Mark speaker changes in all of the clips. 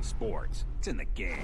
Speaker 1: EA Sports. It's in the game.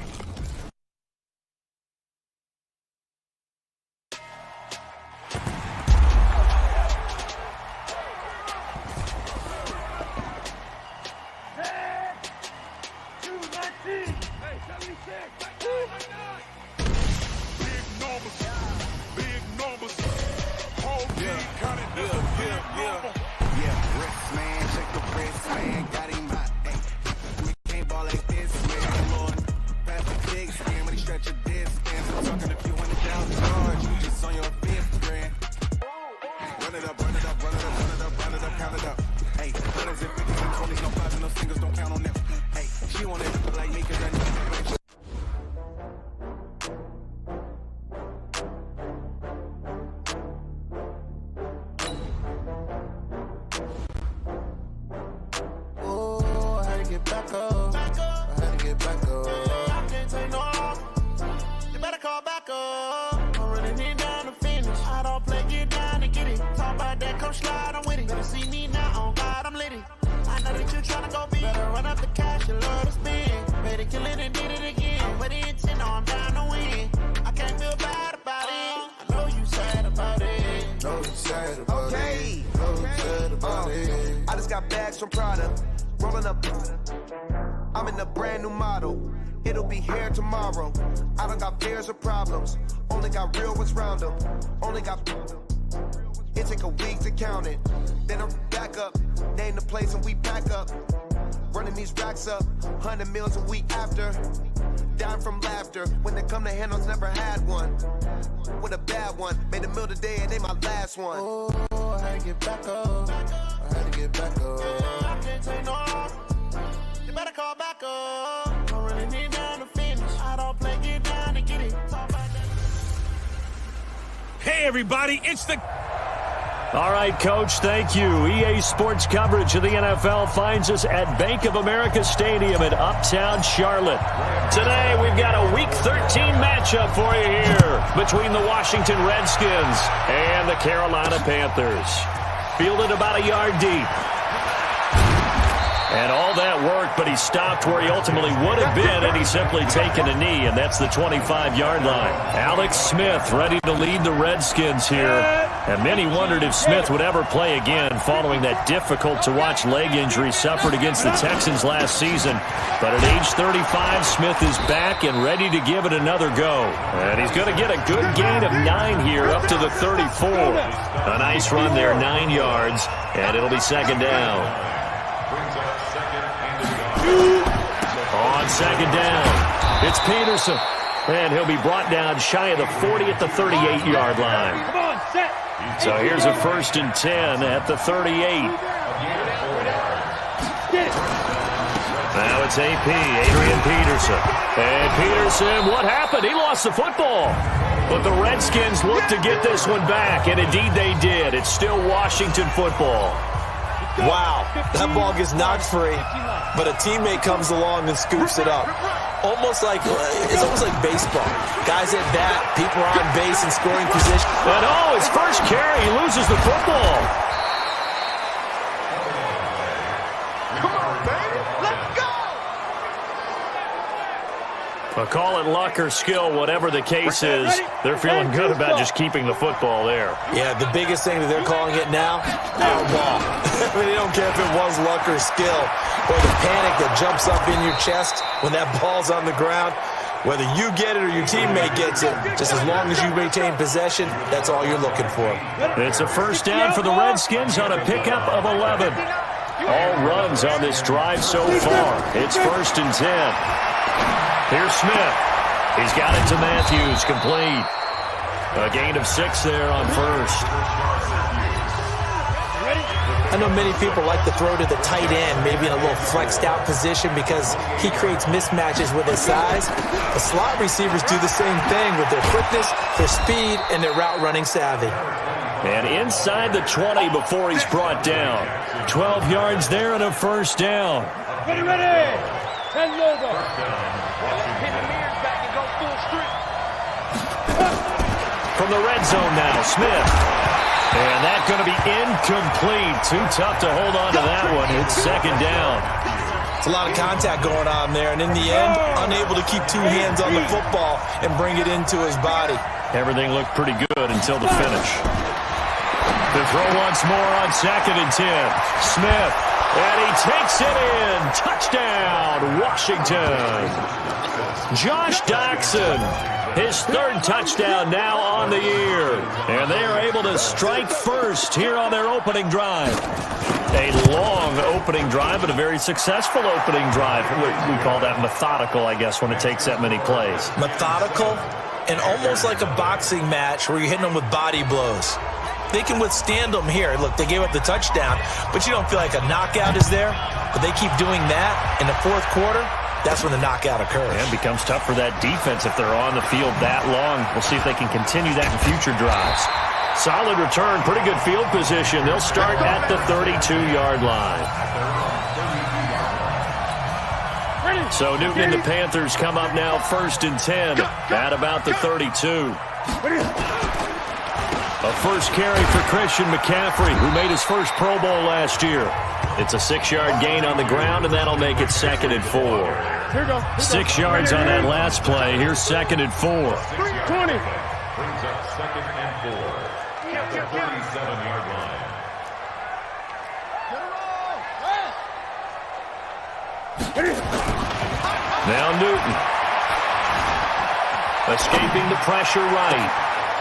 Speaker 2: I just got bags from Prada, rolling up. I'm in a brand new model. It'll be here tomorrow. I don't got fears or problems. Only got real ones round them. Only got. It take a week to count it. Then I'm back up. Name the place and we pack up. Running these racks up. 100 meals a week after. Dying from laughter. When they come to handles, never had one. With a bad one. Made a meal today and they my last one. Oh, I had to get back up. I had to get back up. I can't take no more. You better call back up. I really need down to finish. I don't play, get down and get it.
Speaker 3: Hey, everybody, it's the...
Speaker 4: All right, Coach, thank you. EA Sports coverage of the NFL finds us at Bank of America Stadium in Uptown Charlotte. Today, we've got a Week 13 matchup for you here between the Washington Redskins and the Carolina Panthers. Fielded about a yard deep. And all that worked, but he stopped where he ultimately would have been, and he's simply taken a knee, and that's the 25-yard line. Alex Smith ready to lead the Redskins here, and many wondered if Smith would ever play again following that difficult-to-watch leg injury suffered against the Texans last season. But at age 35, Smith is back and ready to give it another go. And he's going to get a good gain of 9 here up to the 34. A nice run there, 9 yards, and it'll be second down. On second down, it's Peterson, and he'll be brought down shy of the 40 at the 38-yard line. So here's a 1st and 10 at the 38. Now it's AP, Adrian Peterson. And Peterson, what happened? He lost the football. But the Redskins look to get this one back, and indeed they did. It's still Washington football.
Speaker 5: Wow, that ball gets knocked free, but a teammate comes along and scoops it up. It's almost like baseball. Guys at bat, people are on base in scoring position.
Speaker 4: And his first carry, he loses the football.
Speaker 2: Come on, baby, let's go!
Speaker 4: Call it luck or skill, whatever the case is. They're feeling good about just keeping the football there.
Speaker 5: Yeah, the biggest thing that they're calling it now, our ball. I mean, they don't care if it was luck or skill or the panic that jumps up in your chest when that ball's on the ground. Whether you get it or your teammate gets it, just as long as you retain possession, that's all you're looking for.
Speaker 4: It's a first down for the Redskins on a pickup of 11. All runs on this drive so far. It's 1st and 10. Here's Smith. He's got it to Matthews, complete. A gain of 6 there on first.
Speaker 5: I know many people like to throw to the tight end, maybe in a little flexed out position because he creates mismatches with his size. The slot receivers do the same thing with their quickness, their speed, and their route running savvy.
Speaker 4: And inside the 20 before he's brought down. 12 yards there and a first down.
Speaker 6: Ready. And logo.
Speaker 4: From the red zone now, Smith. And that's going to be incomplete. Too tough to hold on to that one. It's second down.
Speaker 5: It's a lot of contact going on there, and in the end, unable to keep two hands on the football and bring it into his body.
Speaker 4: Everything looked pretty good until the finish. The throw once more on 2nd and 10. Smith, and he takes it in. Touchdown, Washington. Josh Doctson, his 3rd touchdown now on the year. And they are able to strike first here on their opening drive. A long opening drive, but a very successful opening drive. We call that methodical, I guess, when it takes that many plays.
Speaker 5: Methodical and almost like a boxing match where you're hitting them with body blows. They can withstand them here. Look, they gave up the touchdown, but you don't feel like a knockout is there. But they keep doing that in the 4th quarter. That's when the knockout occurs.
Speaker 4: And it becomes tough for that defense if they're on the field that long. We'll see if they can continue that in future drives. Solid return, pretty good field position. They'll start at the 32-yard line. So Newton and the Panthers come up now 1st and 10 at about the 32. A first carry for Christian McCaffrey, who made his first Pro Bowl last year. It's a 6-yard gain on the ground, and that'll make it 2nd and 4. 6 yards on that last play. Here's 2nd and 4.
Speaker 6: 20.
Speaker 1: Brings up 2nd and 4 at the 37-yard line.
Speaker 4: Now Newton. Escaping the pressure right.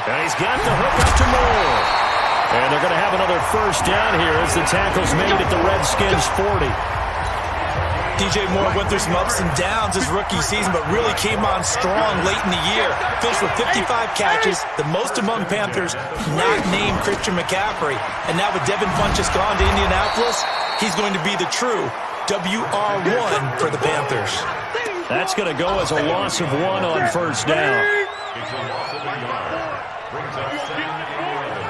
Speaker 4: And he's got the hook up to Moore. And they're going to have another first down here as the tackle's made at the Redskins 40.
Speaker 5: DJ Moore went through some ups and downs his rookie season, but really came on strong late in the year. Finished with 55 catches, the most among Panthers not named Christian McCaffrey. And now with Devin Funchess gone to Indianapolis, he's going to be the true WR1 for the Panthers.
Speaker 4: That's going to go as a loss of 1 on first down.
Speaker 1: It's a loss of a yard. Brings up 2nd and 11.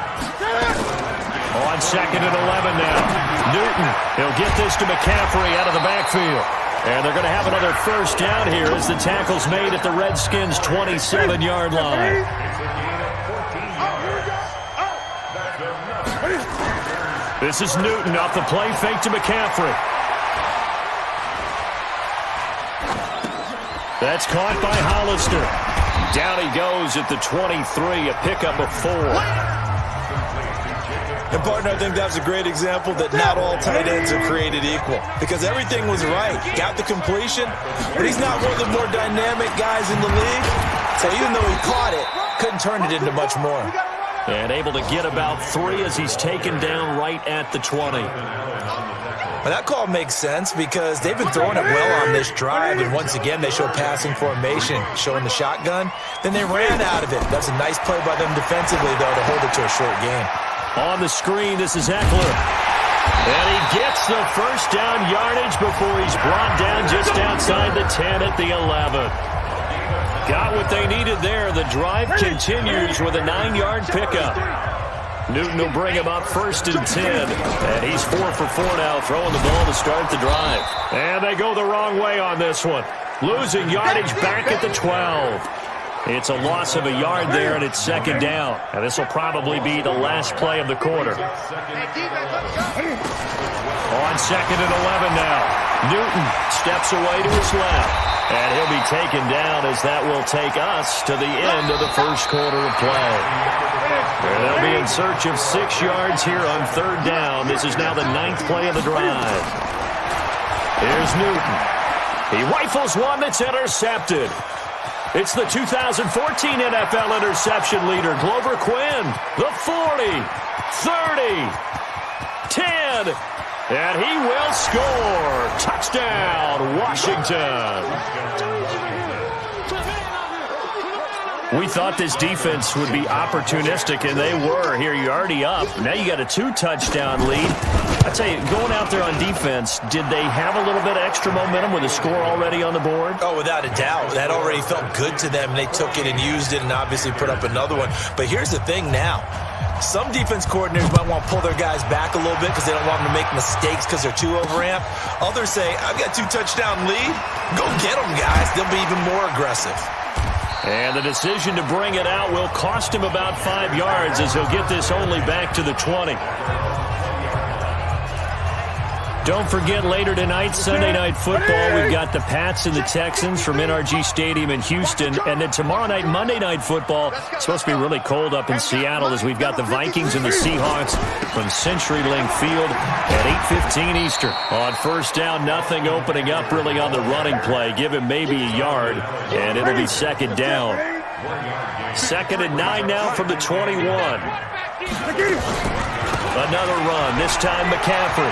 Speaker 4: On 2nd and 11 now. Newton, he'll get this to McCaffrey out of the backfield. And they're going to have another first down here as the tackle's made at the Redskins' 27-yard line. This is Newton off the play fake to McCaffrey. That's caught by Hollister. Down he goes at the 23, a pickup of 4.
Speaker 5: And, partner, I think that's a great example that not all tight ends are created equal. Because everything was right. Got the completion, but he's not one of the more dynamic guys in the league. So even though he caught it, couldn't turn it into much more.
Speaker 4: And able to get about 3 as he's taken down right at the 20.
Speaker 5: Well, that call makes sense because they've been throwing it well on this drive, and once again they show passing formation, showing the shotgun. Then they ran out of it. That's a nice play by them defensively, though, to hold it to a short game.
Speaker 4: On the screen, this is Eckler. And he gets the first down yardage before he's brought down just outside the 10 at the 11. Got what they needed there. The drive continues with a 9-yard pickup. Newton will bring him up 1st and 10. And he's 4 for 4 now, throwing the ball to start the drive. And they go the wrong way on this one. Losing yardage back at the 12. It's a loss of a yard there, and it's 2nd down. And this will probably be the last play of the quarter. On 2nd and 11 now. Newton steps away to his left. And he'll be taken down as that will take us to the end of the first quarter of play. And they'll be in search of 6 yards here on 3rd down. This is now the 9th play of the drive. Here's Newton. He rifles one that's intercepted. It's the 2014 NFL interception leader, Glover Quinn. The 40, 30, 10. And he will score. Touchdown, Washington. We thought this defense would be opportunistic, and they were. Here, you're already up. Now you got a 2-touchdown lead. I tell you, going out there on defense, did they have a little bit of extra momentum with a score already on the board?
Speaker 5: Oh, without a doubt. That already felt good to them. They took it and used it and obviously put up another one. But here's the thing now. Some defense coordinators might want to pull their guys back a little bit because they don't want them to make mistakes because they're too overamped. Others say, I've got 2-touchdown lead. Go get them, guys. They'll be even more aggressive.
Speaker 4: And the decision to bring it out will cost him about 5 yards as he'll get this only back to the 20. Don't forget, later tonight, Sunday Night Football, we've got the Pats and the Texans from NRG Stadium in Houston. And then tomorrow night, Monday Night Football, it's supposed to be really cold up in Seattle as we've got the Vikings and the Seahawks from CenturyLink Field at 8:15 Eastern. On first down, nothing opening up really on the running play. Give him maybe a yard, and it'll be second down. 2nd and 9 now from the 21. Another run, this time McCaffrey.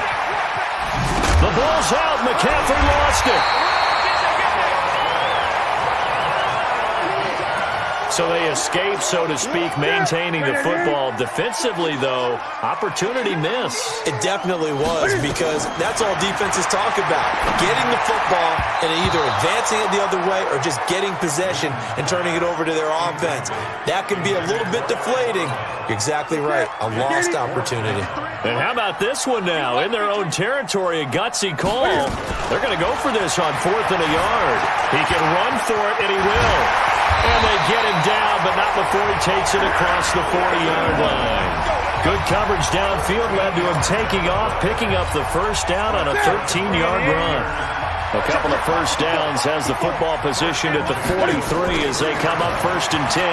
Speaker 4: The ball's out. McCaffrey lost it. So they escape, so to speak, maintaining the football. Defensively, though, opportunity miss.
Speaker 5: It definitely was, because that's all defenses talk about. Getting the football and either advancing it the other way or just getting possession and turning it over to their offense. That can be a little bit deflating. You're exactly right. A lost opportunity.
Speaker 4: And how about this one now? In their own territory, a gutsy call. They're going to go for this on 4th and a yard. He can run for it, and he will. And they get him down, but not before he takes it across the 40-yard line. Good coverage downfield led to him taking off, picking up the first down on a 13-yard run. A couple of first downs has the football positioned at the 43 as they come up 1st and 10.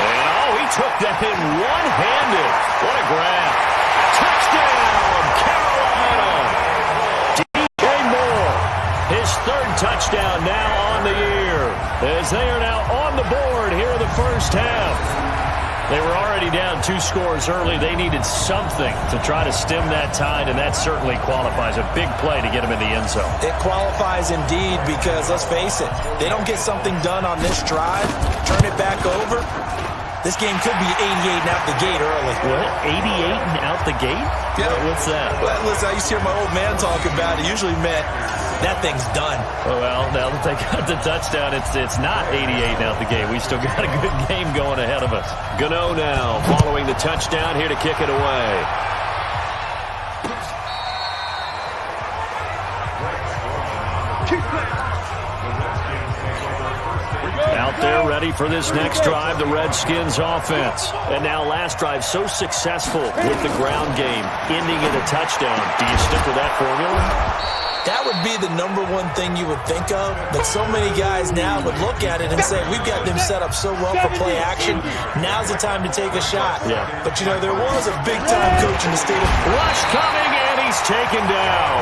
Speaker 4: And, he took that in one-handed. What a grab. Touchdown, Carolina. DJ Moore, his 3rd touchdown now on the year, as they are now on the board here in the first half. They were already down 2 scores early. They needed something to try to stem that tide, and that certainly qualifies. A big play to get him in the end zone.
Speaker 5: It qualifies indeed, because let's face it, they don't get something done on this drive, turn it back over. This game could be 88 and out the gate early.
Speaker 4: What? 88 and out the gate?
Speaker 5: Yeah.
Speaker 4: What's that?
Speaker 5: Well, listen, I used to hear my old man talk about it. Usually meant that thing's done.
Speaker 4: Well, now that they got the touchdown, it's not 88 and out the gate. We still got a good game going ahead of us. Gano now following the touchdown, here to kick it away. Out there ready for this next drive, the Redskins offense. And now last drive so successful with the ground game, ending in a touchdown. Do you stick with that formula?
Speaker 5: That would be the number one thing you would think of, but so many guys now would look at it and say, we've got them set up so well for play action, now's the time to take a shot.
Speaker 4: Yeah.
Speaker 5: But, there was a big-time coach in the state of...
Speaker 4: Rush coming, and he's taken down.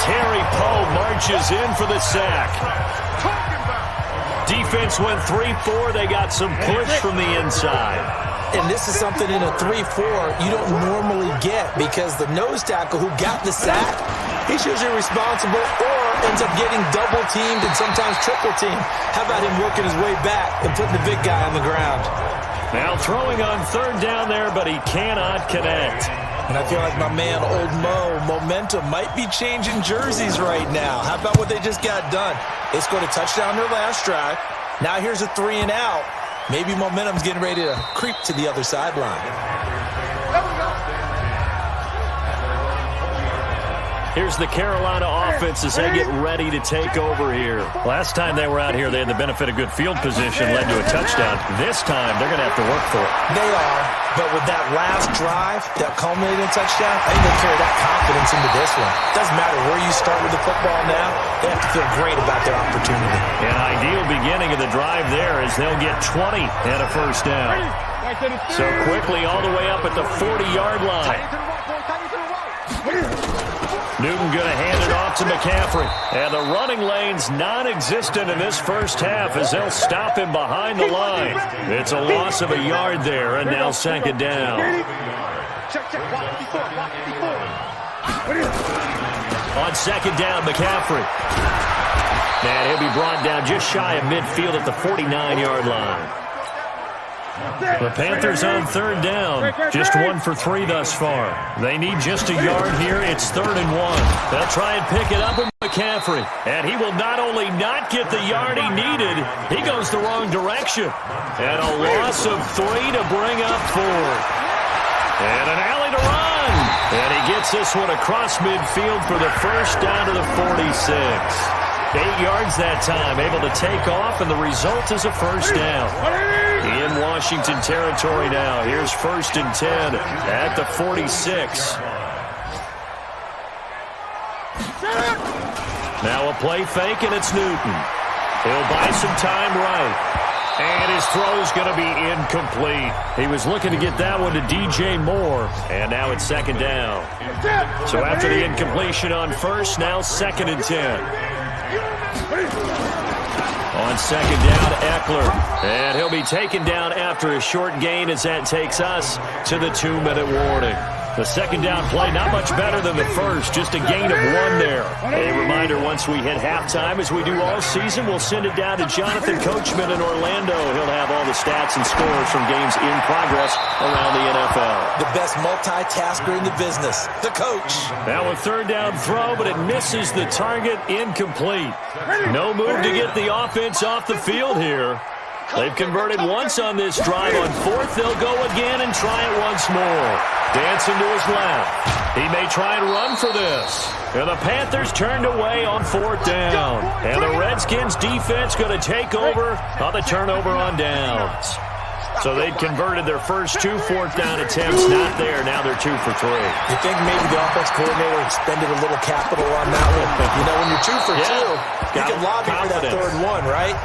Speaker 4: Terry Poe marches in for the sack. Defense went 3-4. They got some push from the inside.
Speaker 5: And this is something in a 3-4 you don't normally get, because the nose tackle who got the sack, he's usually responsible or ends up getting double-teamed and sometimes triple-teamed. How about him working his way back and putting the big guy on the ground?
Speaker 4: Now throwing on 3rd down there, but he cannot connect.
Speaker 5: And I feel like my man, Old Mo, momentum might be changing jerseys right now. How about what they just got done? They scored a touchdown their last drive. Now here's a 3 and out. Maybe momentum's getting ready to creep to the other sideline.
Speaker 4: Here's the Carolina offense as they get ready to take over here. Last time they were out here, they had the benefit of good field position, led to a touchdown. This time, they're going to have to work for it.
Speaker 5: They are, but with that last drive, that culminating touchdown, I think they'll carry that confidence into this one. Doesn't matter where you start with the football now, they have to feel great about their opportunity.
Speaker 4: An ideal beginning of the drive there as they'll get 20 and a first down. So quickly all the way up at the 40-yard line. Newton going to hand it off to McCaffrey. And the running lane's non-existent in this first half as they'll stop him behind the line. It's a loss of a yard there, and now 2nd down. On 2nd down, McCaffrey. And he'll be brought down just shy of midfield at the 49-yard line. The Panthers on 3rd down. Just 1 for 3 thus far. They need just a yard here. It's 3rd and 1. They'll try and pick it up with McCaffrey. And he will not only not get the yard he needed, he goes the wrong direction. And a loss of 3 to bring up 4. And an alley to run. And he gets this one across midfield for the first down to the 46. 8 yards that time, able to take off, and the result is a first down. in Washington territory now. Here's 1st and 10 at the 46. Now a play fake, and it's Newton. He'll buy some time right. And his throw's going to be incomplete. He was looking to get that one to DJ Moore, and now it's 2nd down. So after the incompletion on 1st, now 2nd and 10. On 2nd down, Eckler. And he'll be taken down after a short gain as that takes us to the 2-minute warning. The 2nd down play, not much better than the first, just a gain of 1 there. A reminder, once we hit halftime, as we do all season, we'll send it down to Jonathan Coachman in Orlando. He'll have all the stats and scores from games in progress around the NFL.
Speaker 5: The best multitasker in the business, the coach.
Speaker 4: Now a 3rd down throw, but it misses the target, incomplete. No move to get the offense off the field here. They've converted once on this drive. On 4th, they'll go again and try it once more. Dancing to his left. He may try and run for this. And the Panthers turned away on 4th down. And the Redskins defense going to take over on the turnover on downs. So they'd converted their first 2 4th down attempts. Not there. Now they're 2 for 3.
Speaker 5: You think maybe the offense coordinator expended a little capital on that one? You know, when you're 2 for 2, you can lobby for that 3rd one, right?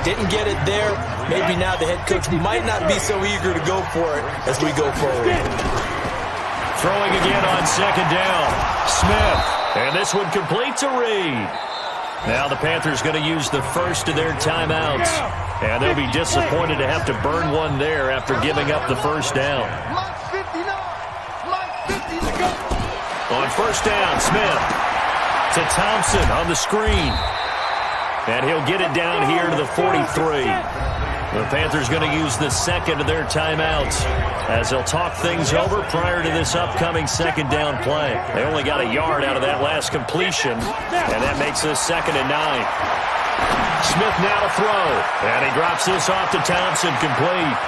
Speaker 5: Didn't get it there. Maybe now the head coach might not be so eager to go for it as we go forward.
Speaker 4: Throwing again on 2nd down. Smith. And this one complete to Reed. Now the Panthers going to use the first of their timeouts. And they'll be disappointed to have to burn one there after giving up the 1st down. On 1st down, Smith to Thompson on the screen. And he'll get it down here to the 43. The Panthers going to use the 2nd of their timeouts as they'll talk things over prior to this upcoming 2nd down play. They only got a yard out of that last completion, and that makes this 2nd and 9. Smith now to throw, and he drops this off to Thompson, complete.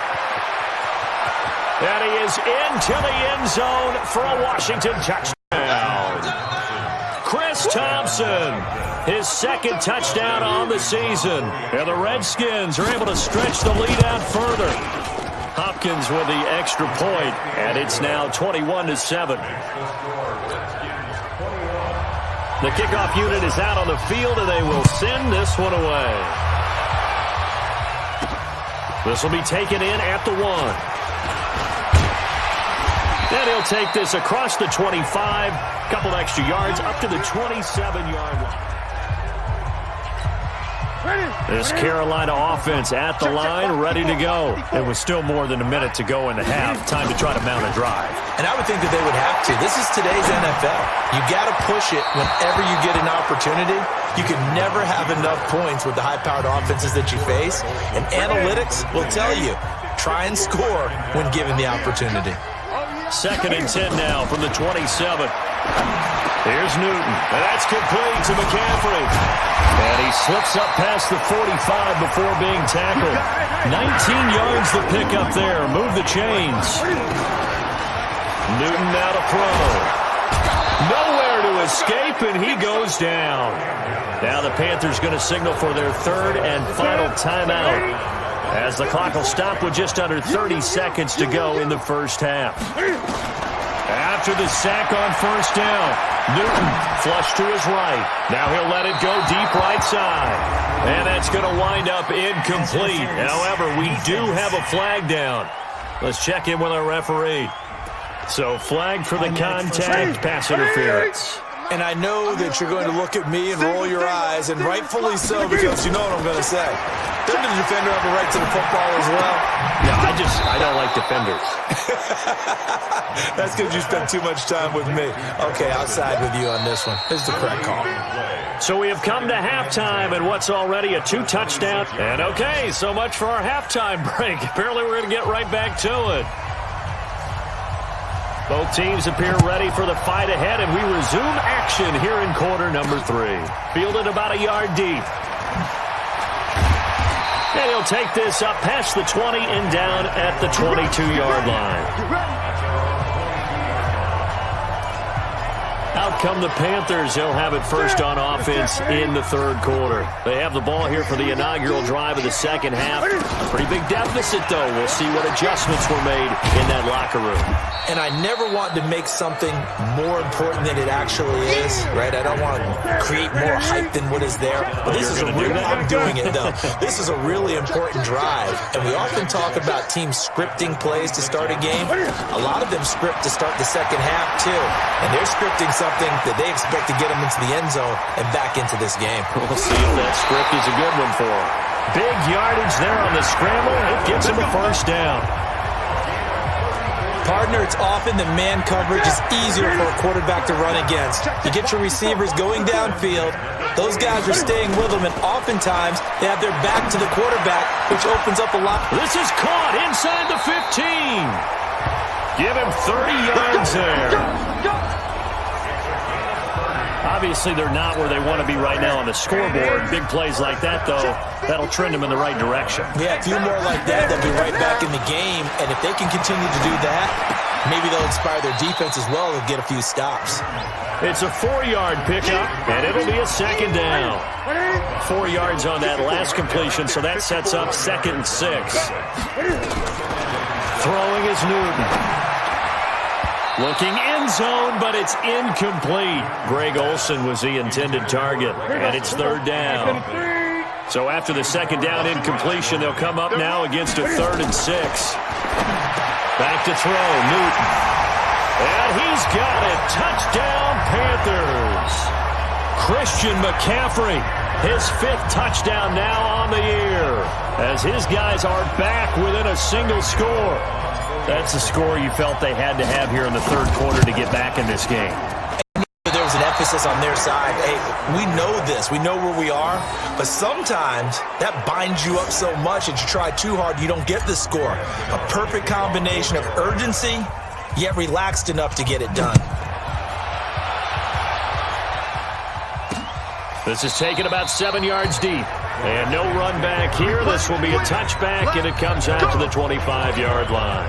Speaker 4: And he is into the end zone for a Washington touchdown. Chris Thompson, his 2nd touchdown on the season. And the Redskins are able to stretch the lead out further. Hopkins with the extra point, and it's now 21-7. The kickoff unit is out on the field, and they will send this one away. This will be taken in at the 1. And he'll take this across the 25, couple extra yards, up to the 27-yard line. This Carolina offense at the line, ready to go. It was still more than a minute to go in the half. Time to try to mount a drive.
Speaker 5: And I would think that they would have to. This is today's NFL. You got to push it whenever you get an opportunity. You can never have enough points with the high-powered offenses that you face. And analytics will tell you, try and score when given the opportunity.
Speaker 4: 2nd and 10 now from the 27. Here's Newton, and that's complete to McCaffrey. And he slips up past the 45 before being tackled. 19 yards to pick up there. Move the chains. Newton now to throw. Nowhere to escape, and he goes down. Now the Panthers going to signal for their 3rd and final timeout, as the clock will stop with just under 30 seconds to go in the first half. After the sack on 1st down, Newton flush to his right. Now he'll let it go deep right side. And that's going to wind up incomplete. However, we do have a flag down. Let's check in with our referee. So flag for the contact, pass interference.
Speaker 5: And I know that you're going to look at me and roll your eyes, and rightfully so, because you know what I'm going to say. Doesn't the defender have a right to the football as well?
Speaker 4: No, I don't like defenders.
Speaker 5: That's because you spent too much time with me. Okay, I'll side with you on this one. This is the correct call.
Speaker 4: So we have come to halftime, and what's already a 2-touchdown. And okay, so much for our halftime break. Apparently we're going to get right back to it. Both teams appear ready for the fight ahead, and we resume action here in quarter number 3. Fielded about a yard deep. And he'll take this up past the 20 and down at the 22-yard line. Out come the Panthers. They'll have it first on offense in the third quarter. They have the ball here for the inaugural drive of the second half. A pretty big deficit, though. We'll see what adjustments were made in that locker room.
Speaker 5: And I never want to make something more important than it actually is, right? I don't want to create more hype than what is there. But this is I'm doing it, though. This is a really important drive. And we often talk about teams scripting plays to start a game. A lot of them script to start the second half, too. And they're scripting something that they expect to get them into the end zone and back into this game.
Speaker 4: We'll see if that script is a good one for them. Big yardage there on the scramble. It gets him a first down.
Speaker 5: Partner, it's often the man coverage is easier for a quarterback to run against. You get your receivers going downfield. Those guys are staying with them, and oftentimes they have their back to the quarterback, which opens up a lot.
Speaker 4: This is caught inside the 15. Give him 30 yards there. Obviously, they're not where they want to be right now on the scoreboard. Big plays like that, though, that'll trend them in the right direction.
Speaker 5: Yeah, a few more like that, they'll be right back in the game. And if they can continue to do that, maybe they'll inspire their defense as well and get a few stops.
Speaker 4: It's a 4-yard pickup, and it'll be a second down. 4 yards on that last completion, so that sets up 2nd and 6. Throwing is Newton. Looking end zone, but it's incomplete. Greg Olsen was the intended target, and it's 3rd down. So after the second down incompletion, they'll come up now against a 3rd and 6. Back to throw, Newton. And he's got it. Touchdown, Panthers. Christian McCaffrey, his 5th touchdown now on the year, as his guys are back within a single score. That's a score you felt they had to have here in the third quarter to get back in this game.
Speaker 5: There was an emphasis on their side. Hey, we know this. We know where we are. But sometimes that binds you up so much that you try too hard, you don't get the score. A perfect combination of urgency, yet relaxed enough to get it done.
Speaker 4: This is taken about 7 yards deep. And no run back here. This will be a touchback, and it comes out to the 25-yard line.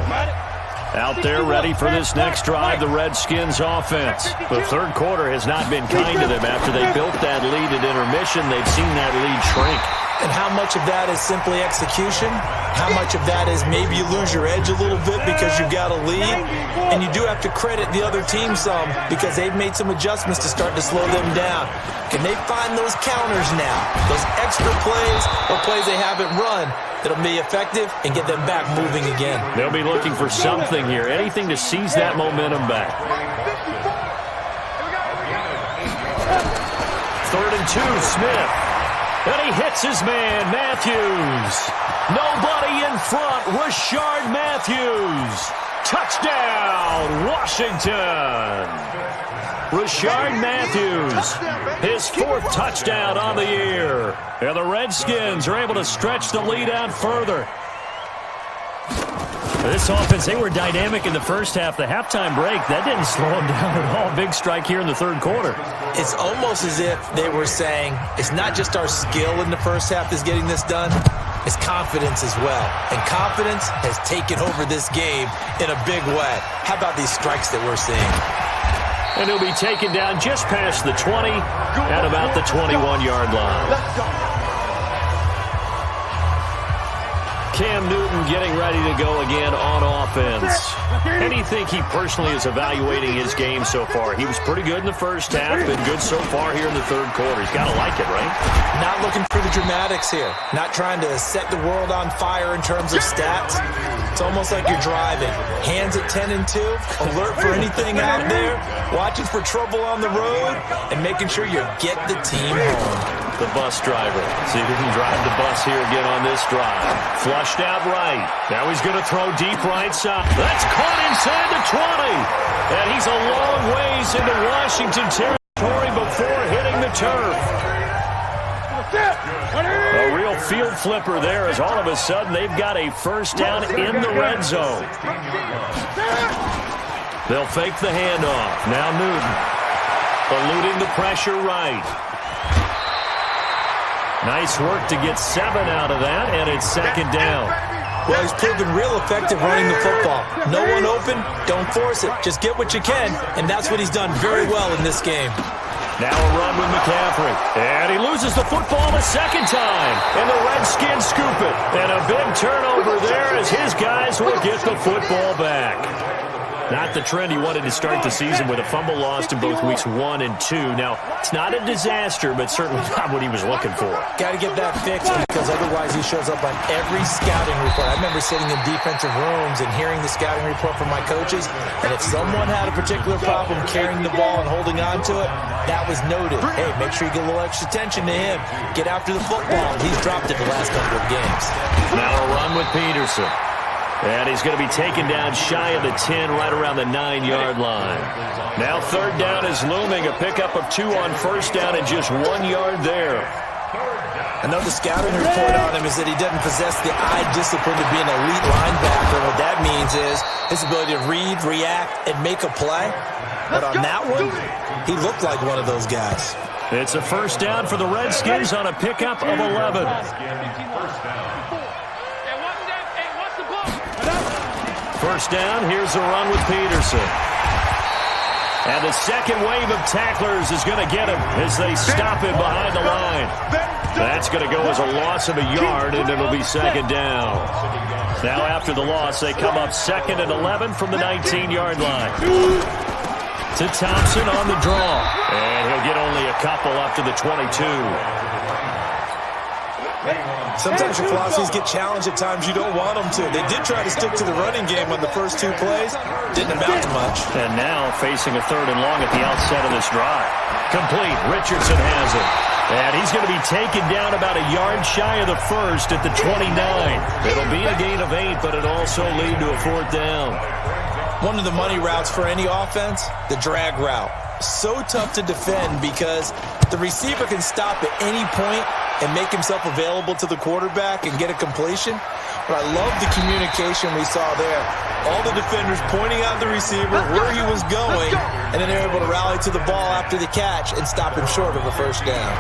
Speaker 4: Out there ready for this next drive, the Redskins offense. The third quarter has not been kind to them. After they built that lead at intermission, they've seen that lead shrink.
Speaker 5: And how much of that is simply execution? How much of that is maybe you lose your edge a little bit because you've got a lead? And you do have to credit the other team some because they've made some adjustments to start to slow them down. Can they find those counters now? Those extra plays or plays they haven't run that'll be effective and get them back moving again.
Speaker 4: They'll be looking for something here, anything to seize that momentum back. 3rd and 2, Smith. And he hits his man, Matthews. Nobody in front, Rashard Matthews. Touchdown, Washington. Rashard Matthews, his 4th touchdown on the year. And the Redskins are able to stretch the lead out further. This offense, they were dynamic in the first half. The halftime break, that didn't slow them down at all. Big strike here in the third quarter.
Speaker 5: It's almost as if they were saying, it's not just our skill in the first half that's getting this done, it's confidence as well. And confidence has taken over this game in a big way. How about these strikes that we're seeing?
Speaker 4: And he'll be taken down just past the 20 at about the 21-yard line. Cam Newton getting ready to go again on offense. And you think he personally is evaluating his game so far? He was pretty good in the first half, been good so far here in the third quarter. He's got to like it, right?
Speaker 5: Not looking for the dramatics here. Not trying to set the world on fire in terms of stats. It's almost like you're driving. Hands at 10 and 2, alert for anything out there, watching for trouble on the road, and making sure you get the team home.
Speaker 4: The bus driver. See if he can drive the bus here again on this drive. Flushed out right. Now he's going to throw deep right side. That's caught inside the 20. And he's a long ways into Washington territory before hitting the turf. A real field flipper there as all of a sudden they've got a first down in the red zone. They'll fake the handoff. Now Newton. Eluding the pressure right. Nice work to get 7 out of that, and it's second down.
Speaker 5: Well, he's proven real effective running the football. No one open, don't force it. Just get what you can, and that's what he's done very well in this game.
Speaker 4: Now a run with McCaffrey. And he loses the football a second time. And the Redskins scoop it. And a big turnover there as his guys will get the football back. Not the trend he wanted to start the season with a fumble lost in both weeks 1 and 2. Now, it's not a disaster, but certainly not what he was looking for.
Speaker 5: Got to get that fixed because otherwise he shows up on every scouting report. I remember sitting in defensive rooms and hearing the scouting report from my coaches, and if someone had a particular problem carrying the ball and holding on to it, that was noted. Hey, make sure you get a little extra attention to him. Get after the football. He's dropped it the last couple of games.
Speaker 4: Now a run with Peterson. And he's going to be taken down shy of the 10, right around the 9-yard line. Now third down is looming. A pickup of 2 on first down and just 1 yard there.
Speaker 5: I know the scouting report on him is that he doesn't possess the eye discipline to be an elite linebacker. What that means is his ability to read, react, and make a play. But on that one, he looked like one of those guys.
Speaker 4: It's a first down for the Redskins on a pickup of 11. First down, here's a run with Peterson. And the second wave of tacklers is going to get him as they stop him behind the line. That's going to go as a loss of a yard, and it'll be second down. Now after the loss, they come up 2nd and 11 from the 19-yard line. To Thompson on the draw. And he'll get only a couple up to the 22.
Speaker 5: Sometimes your philosophies get challenged at times you don't want them to. They did try to stick to the running game on the first 2 plays. Didn't amount to much.
Speaker 4: And now facing a 3rd and long at the outset of this drive. Complete. Richardson has it. And he's going to be taken down about a yard shy of the first at the 29. It'll be a gain of 8, but it'll also lead to a 4th down.
Speaker 5: One of the money routes for any offense, the drag route. So tough to defend because the receiver can stop at any point and make himself available to the quarterback and get a completion. But I love the communication we saw there. All the defenders pointing out the receiver, where he was going, and then they're able to rally to the ball after the catch and stop him short of a first down.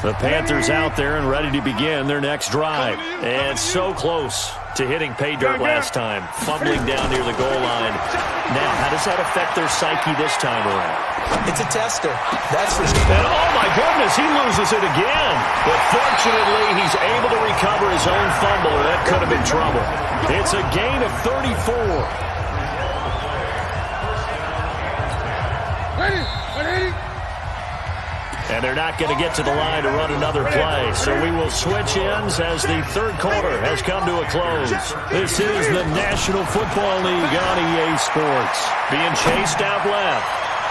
Speaker 4: The Panthers out there and ready to begin their next drive. And so close to hitting pay dirt last time, fumbling down near the goal line. Now, how does that affect their psyche this time around?
Speaker 5: It's a tester, that's for sure.
Speaker 4: And oh my goodness, he loses it again. But fortunately, he's able to recover his own fumble, or that could have been trouble. It's a gain of 34. And they're not going to get to the line to run another play. So we will switch ends as the 3rd quarter has come to a close. This is the National Football League on EA Sports. Being chased out left.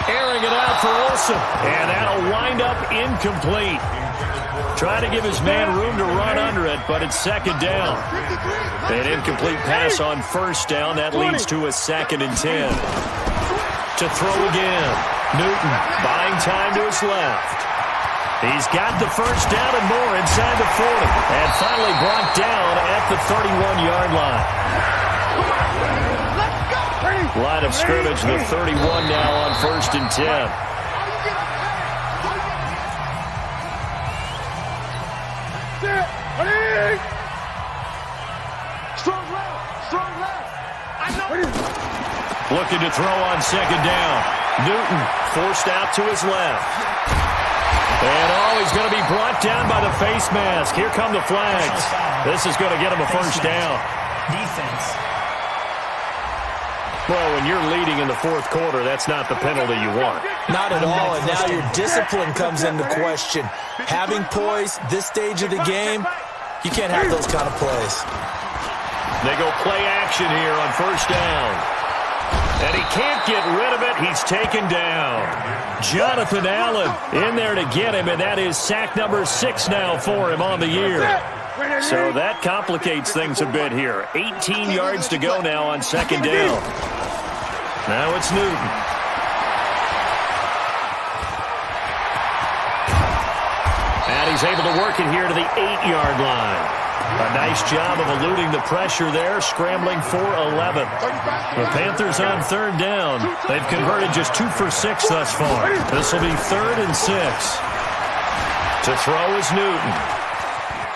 Speaker 4: Airing it out for Olsen. And that'll wind up incomplete. Trying to give his man room to run under it, but it's 2nd down. An incomplete pass on first down. That leads to a 2nd and 10. To throw again. Newton buying time to his left. He's got the first down and more inside the 40. And finally brought down at the 31-yard line. Line of scrimmage, the 31 now on 1st and 10. Looking to throw on 2nd down. Newton forced out to his left. And he's going to be brought down by the face mask. Here come the flags. This is going to get him a first down.
Speaker 7: Defense.
Speaker 4: Well, when you're leading in the 4th quarter, that's not the penalty you want.
Speaker 5: Not at all, and now your discipline comes into question. Having poise this stage of the game, you can't have those kind of plays.
Speaker 4: They go play action here on first down. And he can't get rid of it. He's taken down. Jonathan Allen in there to get him, and that is sack number 6 now for him on the year. So that complicates things a bit here. 18 yards to go now on 2nd down. Now it's Newton. And he's able to work it here to the 8-yard line. A nice job of eluding the pressure there, scrambling for 11. The Panthers on 3rd down. They've converted just 2 for 6 thus far. This will be 3rd and 6. To throw is Newton.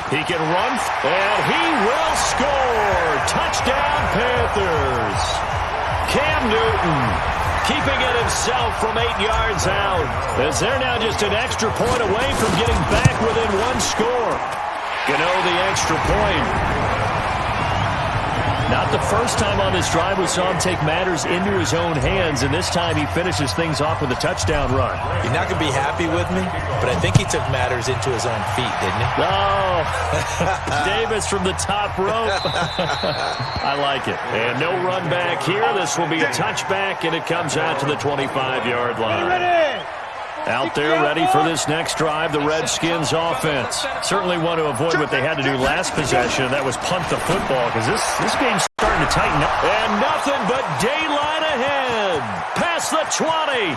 Speaker 4: He can run, and he will score. Touchdown, Panthers. Cam Newton keeping it himself from 8 yards out, as they're now just an extra point away from getting back within one score. Gano the extra point. Not the first time on this drive we saw him take matters into his own hands, and this time he finishes things off with a touchdown run.
Speaker 5: You're not going to be happy with me, but I think he took matters into his own feet, didn't he?
Speaker 4: Oh, Davis from the top rope. I like it. And no run back here. This will be a touchback, and it comes out to the 25-yard line. Out there ready for this next drive, the Redskins offense. Certainly want to avoid what they had to do last possession, and that was punt the football, because this game's starting to tighten up. And nothing but daylight ahead. Past the 20.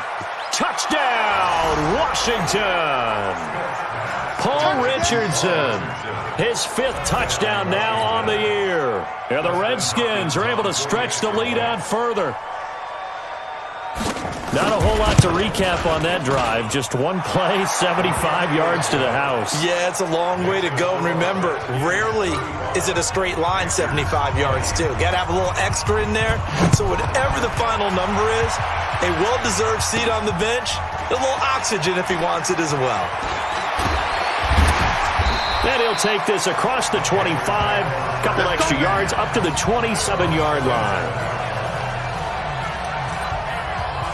Speaker 4: Touchdown, Washington. Paul Richardson, his 5th touchdown now on the year. And the Redskins are able to stretch the lead out further. Not a whole lot to recap on that drive. Just one play, 75 yards to the house.
Speaker 5: Yeah, it's a long way to go. And remember, rarely is it a straight line 75 yards, too. Got to have a little extra in there. So whatever the final number is, a well-deserved seat on the bench, a little oxygen if he wants it as well.
Speaker 4: And he'll take this across the 25, couple extra yards, up to the 27-yard line.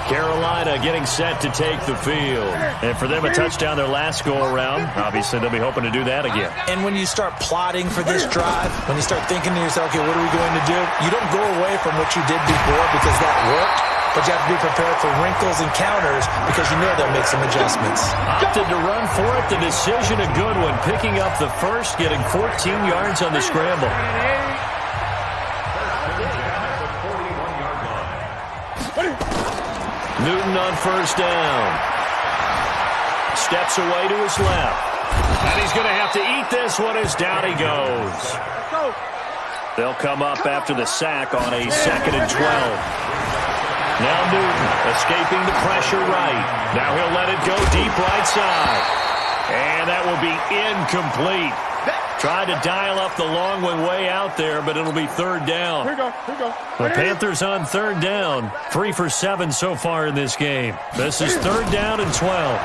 Speaker 4: Carolina getting set to take the field. And for them, a touchdown their last go-around. Obviously, they'll be hoping to do that again.
Speaker 5: And when you start plotting for this drive, when you start thinking to yourself, okay, what are we going to do? You don't go away from what you did before because that worked, but you have to be prepared for wrinkles and counters because you know they'll make some adjustments.
Speaker 4: Opted to run for it. The decision a good one. Picking up the first, getting 14 yards on the scramble. Newton on first down. Steps away to his left. And he's going to have to eat this one as down he goes. They'll come up after the sack on a 2nd and 12. Now Newton escaping the pressure right. Now he'll let it go deep right side. And that will be incomplete. Tried to dial up the long one way out there, but it'll be 3rd down.
Speaker 6: Here we go.
Speaker 4: The Panthers on 3rd down. 3 for 7 so far in this game. This is 3rd down and 12.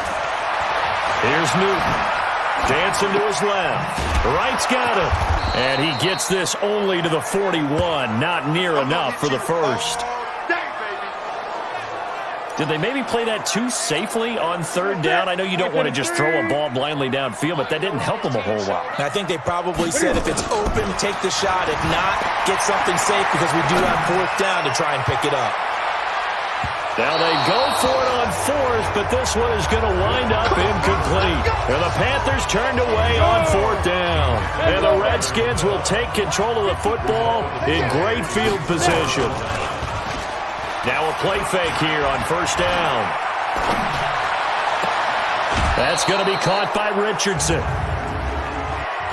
Speaker 4: Here's Newton. Dancing to his left. Right's got it. And he gets this only to the 41. Not near enough for the first. Did they maybe play that too safely on 3rd down? I know you don't want to just throw a ball blindly downfield, but that didn't help them a whole lot.
Speaker 5: I think they probably said if it's open, take the shot. If not, get something safe because we do have 4th down to try and pick it up.
Speaker 4: Now they go for it on 4th, but this one is going to wind up incomplete. And the Panthers turned away on 4th down. And the Redskins will take control of the football in great field position. Now a play fake here on 1st down. That's going to be caught by Richardson.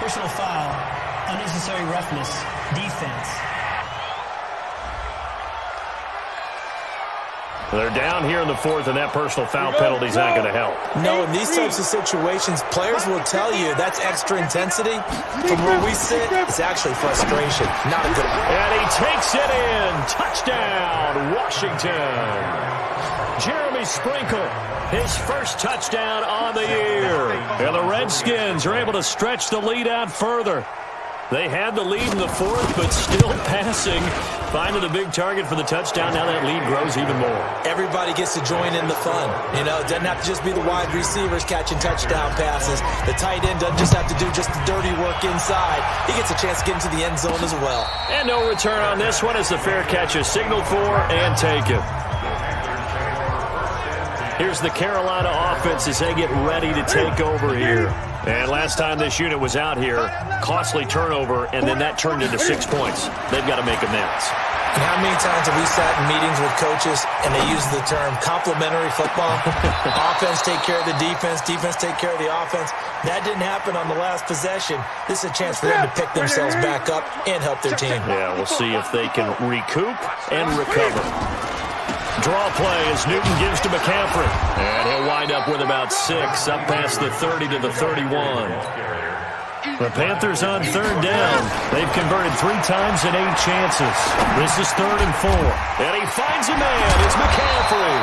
Speaker 7: Personal foul, unnecessary roughness, defense.
Speaker 4: They're down here in the 4th, and that personal foul penalty is not going to help.
Speaker 5: No, in these types of situations, players will tell you that's extra intensity. From where we sit, it's actually frustration. Not a good one.
Speaker 4: And he takes it in. Touchdown, Washington. Jeremy Sprinkle, his first touchdown on the year. And the Redskins are able to stretch the lead out further. They had the lead in the 4th, but still passing. Finding a big target for the touchdown. Now that lead grows even more.
Speaker 5: Everybody gets to join in the fun. You know, it doesn't have to just be the wide receivers catching touchdown passes. The tight end doesn't just have to do just the dirty work inside. He gets a chance to get into the end zone as well.
Speaker 4: And no return on this one as the fair catch is signaled for and taken. Here's the Carolina offense as they get ready to take over here. And last time this unit was out here, costly turnover, and then that turned into 6 points. They've got to make amends.
Speaker 5: And how many times have we sat in meetings with coaches and they use the term complementary football? Offense take care of the defense, defense take care of the offense. That didn't happen on the last possession. This is a chance for them to pick themselves back up and help their team.
Speaker 4: Yeah, we'll see if they can recoup and recover. Draw play as Newton gives to McCaffrey. And he'll wind up with about 6, up past the 30 to the 31. The Panthers on third down. They've converted 3 times in 8 chances. This is 3rd and 4. And he finds a man. It's McCaffrey.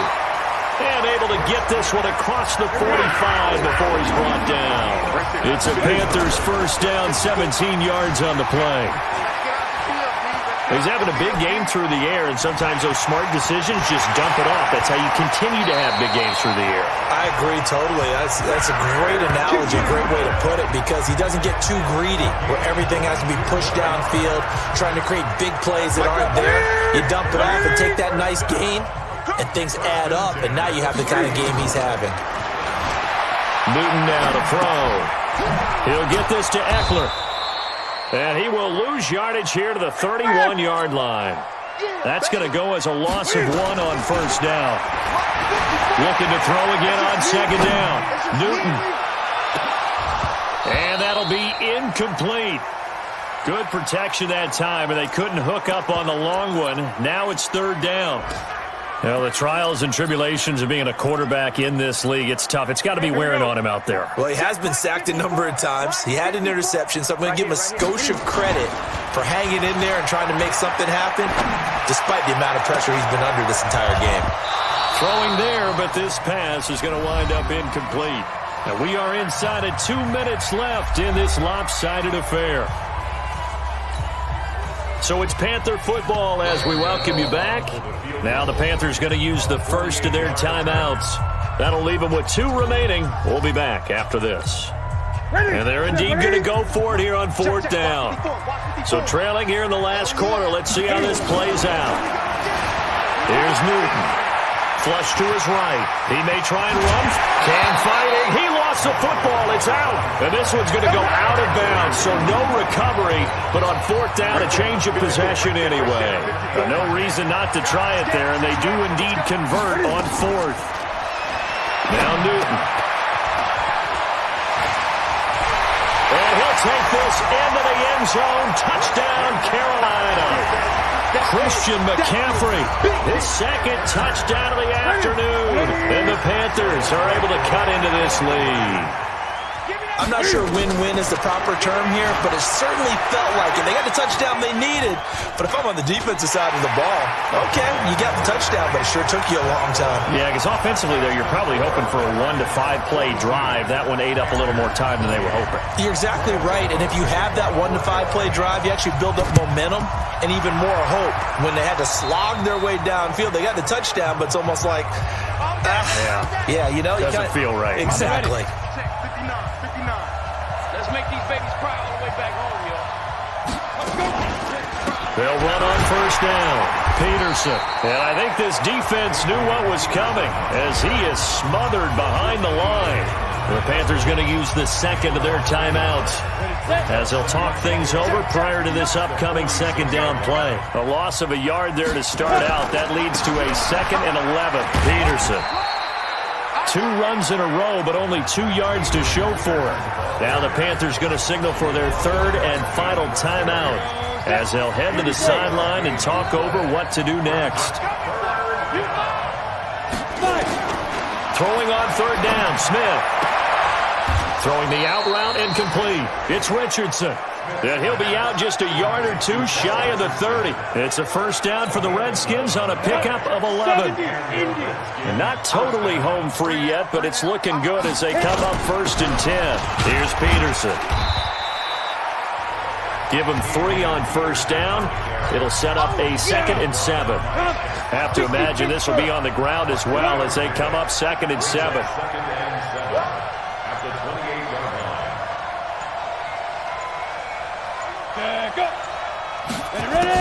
Speaker 4: And able to get this one across the 45 before he's brought down. It's a Panthers first down, 17 yards on the play. He's having a big game through the air, and sometimes those smart decisions just dump it off. That's how you continue to have big games through the air.
Speaker 5: I agree totally. That's a great analogy, a great way to put it, because he doesn't get too greedy where everything has to be pushed downfield, trying to create big plays that aren't there. You dump it off and take that nice gain, and things add up, and now you have the kind of game he's having.
Speaker 4: Newton now to throw. He'll get this to Eckler. And he will lose yardage here to the 31-yard line. That's going to go as a loss of 1 on first down. Looking to throw again on second down. Newton. And that'll be incomplete. Good protection that time, and they couldn't hook up on the long one. Now it's 3rd down. Well, the trials and tribulations of being a quarterback in this league, it's tough. It's got to be wearing on him out there.
Speaker 5: Well, he has been sacked a number of times. He had an interception, so I'm going to give him a skosh of credit for hanging in there and trying to make something happen, despite the amount of pressure he's been under this entire game.
Speaker 4: Throwing there, but this pass is going to wind up incomplete. And we are inside of 2 minutes left in this lopsided affair. So it's Panther football as we welcome you back. Now the Panthers going to use the first of their timeouts. That'll leave them with 2 remaining. We'll be back after this. And they're indeed going to go for it here on 4th down. So trailing here in the last quarter. Let's see how this plays out. Here's Newton. Flush to his right. He may try and run. Can fight it. He lost the football. It's out. And this one's going to go out of bounds. So no recovery. But on 4th down, a change of possession anyway. No reason not to try it there. And they do indeed convert on 4th. Now Newton. And he'll take this into the end zone. Touchdown, Carolina. Christian McCaffrey, his 2nd touchdown of the afternoon. And the Panthers are able to cut into this lead.
Speaker 5: I'm not sure win-win is the proper term here, but it certainly felt like it. They got the touchdown they needed, but if I'm on the defensive side of the ball, okay, you got the touchdown, but it sure took you a long time.
Speaker 4: Yeah, because offensively there, you're probably hoping for a 1 to 5 play drive. That one ate up a little more time than they were hoping.
Speaker 5: You're exactly right, and if you have that 1 to 5 play drive, you actually build up momentum and even more hope. When they had to slog their way downfield, they got the touchdown, but it's almost like, yeah, you know,
Speaker 4: doesn't feel right.
Speaker 5: Exactly.
Speaker 6: Let's make these babies cry all the way back home, y'all.
Speaker 4: They'll run on first down. Peterson. And I think this defense knew what was coming as he is smothered behind the line. The Panthers going to use the 2nd of their timeouts as they'll talk things over prior to this upcoming 2nd down play. A loss of a yard there to start out. That leads to a 2nd and 11. Peterson. 2 runs in a row, but only 2 yards to show for it. Now the Panthers going to signal for their 3rd and final timeout as they'll head to the sideline and talk over what to do next. Throwing on 3rd down, Smith. Throwing the out route incomplete. It's Richardson. And he'll be out just a yard or 2 shy of the 30. It's a first down for the Redskins on a pickup of 11. And not totally home free yet, but it's looking good as they come up 1st and 10. Here's Peterson. Give him 3 on first down. It'll set up a 2nd and 7. Have to imagine this will be on the ground as well as they come up 2nd and 7.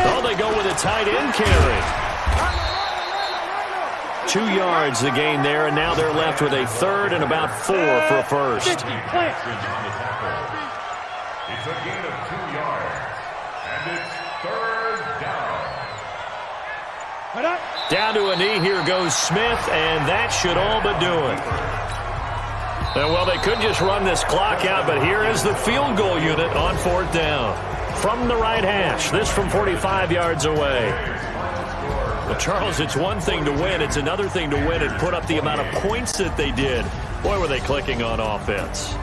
Speaker 4: Oh, they go with a tight end carry. 2 yards the gain there, and now they're left with a 3rd and about 4 for a first.
Speaker 1: It's a gain of 2 yards, and it's 3rd down.
Speaker 4: Down to a knee, here goes Smith, and that should all but do it. And well, they could just run this clock out, but here is the field goal unit on 4th down. From the right hash, this from 45 yards away. Well, Charles, it's one thing to win. It's another thing to win and put up the amount of points that they did. Boy, were they clicking on offense.